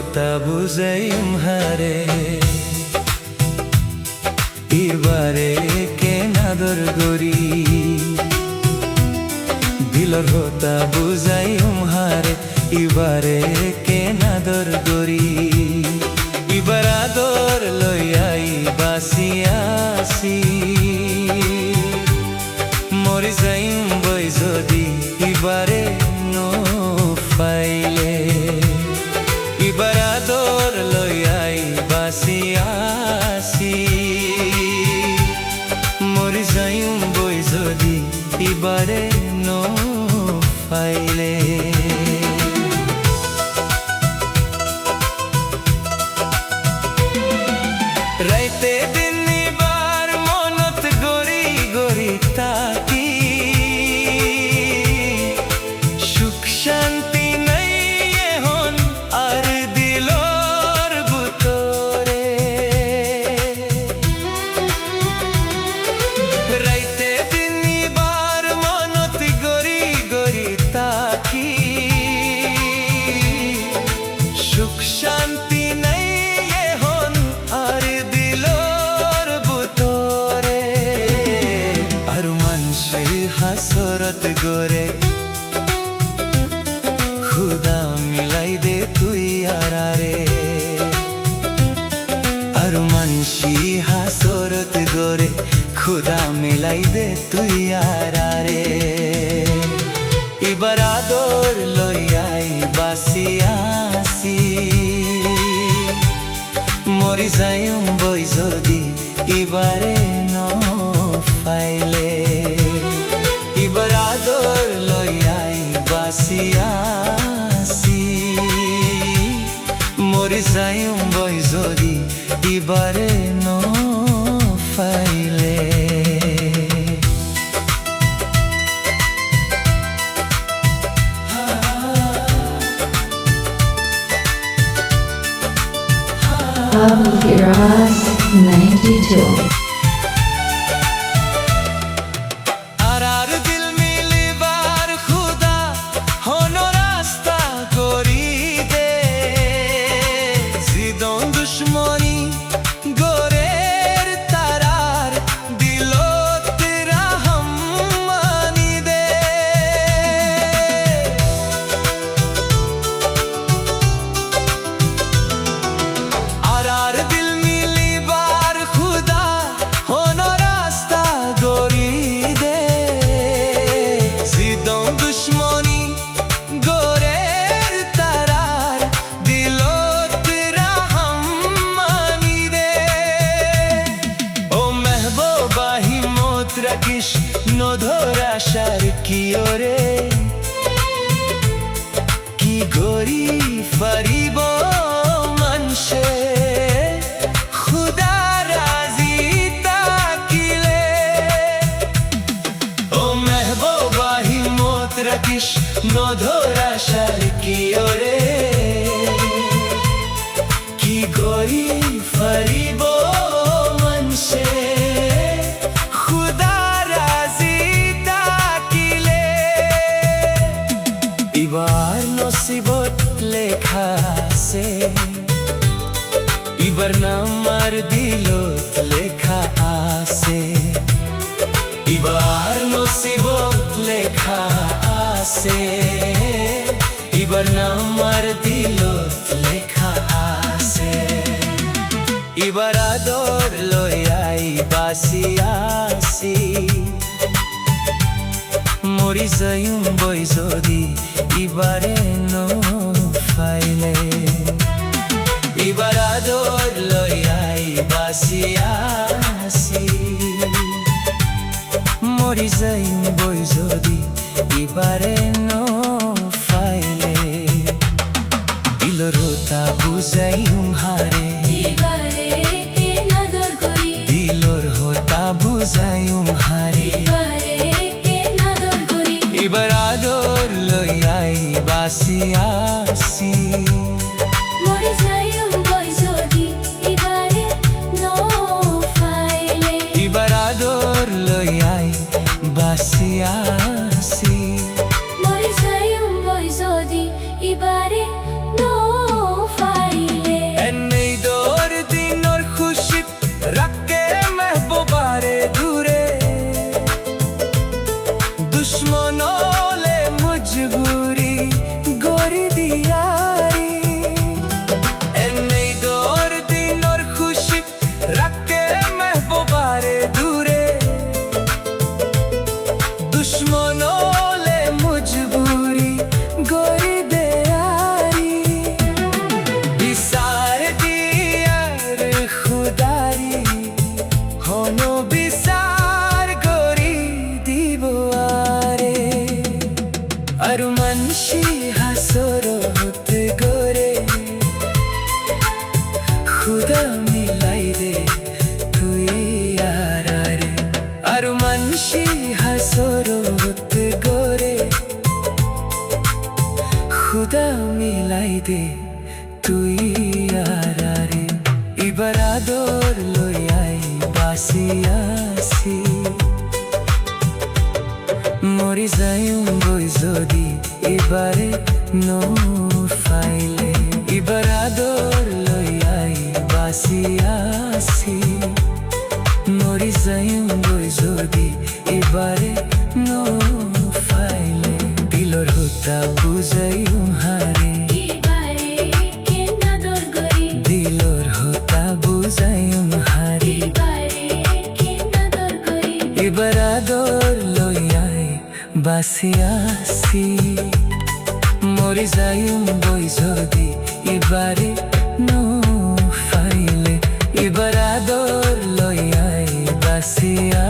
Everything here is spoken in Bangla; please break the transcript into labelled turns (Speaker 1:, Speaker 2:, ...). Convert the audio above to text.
Speaker 1: হতা বুঝাই হারে এবারে কেনাদর গরি দিলর হতা বুঝাই হারে এবারে কেনাদর গরি এবার আদর লইয়াই বাসিয়াছি মরি যাইম বই যদি এবারে নো পাইলে এবার আদর লইয়াই বাসিয়াছি মরি যাইম বই যদি এবারে নো পাইলে রাইতে দিন এবার মনত গরি গরি তাকি সুখ শান্তি নাই এখন আর দিলর বুতরে রাইতে দিন এবার মনত গরি গরি তাকি সুখ শান্তি নাই এখন আর দিলর বুতরে আর মানুষের হাসরত গরে খুদা মিলাই দে তুই আরে আর মানসি হাসরত গরে খুদা মিলাই দে তুই আরে এবার আদর লইয়াই বাসিয়াছি মরি যাইম বই যদি এবারে ন পাইলে এবার আদর লইয়াই বাসিয়াছি মরি যাইম বই যদি এবারে ন পাইলে
Speaker 2: Abu Firas 92
Speaker 1: আর দিল মিলিবার খুদা হনো রাস্তা করি দে জিদন দুশ্মনী গোরের তারার দিলত রাহম মানি দে আর দিল মিলিবার খুদা হনো রাস্তা গরি দে জিদন দুশ্মনী গোরের তারার দিলত রাহম মানি দে ও মেহবুবাহি মত রাখিস নধর আশার কি ওরে কি গরি ফারিব মানসে খুদা রাজি তাকিলে ও মেহবুবাহি মত রাখিস নধর আশার কি ওরে কি গরি ফারিব মানসে খুদা রাজি তাকিলে এবার নসিবত লেখা আছে এবার নামার দিলত লেখা আছে এবার নসিবত লেখা আছে এবার নামার দিলত লেখা আছে এবার আদর লইয়াই বাসিয়াছি মরি যাইম বই যদি এবারে নো পাইলে এবার আদর লইয়াই বাসিয়াছি মরি যাইম বই যদি এবারে নো পাইলে দিলর হতা বুঝাইম হারে
Speaker 2: এবারে কেনাদর গরি
Speaker 1: দিলর হতা বুঝাইম হারে
Speaker 2: এবারে কেনাদর গরি
Speaker 1: এবার আদর লইয়াই বাসিয়াছি
Speaker 2: মরি যাইম বই যদি এবারে নো পাইলে
Speaker 1: এবার আদর লইয়াই বাসিয়াছি
Speaker 2: মরি যাইম বই যদি এবারে নো পাইলে
Speaker 1: খুশি হাসরত গরে খুদা মিলাই দে তুই আর আরে এবার আদর লইয়াই বাসিয়াছি মরি যাইম বই যদি এবারে নো ফাইলে এবার আদর লইয়াই বাসিয়াছি মরি যাইম বই যদি এবারে নো ফাইলে দিলর হতা বুঝাইম হারে
Speaker 2: এবারে কেন আদর করি
Speaker 1: দিলর হতা বুঝাইম হারে
Speaker 2: এবারে কেন আদর করি
Speaker 1: এবার আদর লইয়াই বাসিয়াছি মরি যাইম বই যদি এবারে নো ফাইলে এবার আদর লইয়াই বাসিয়া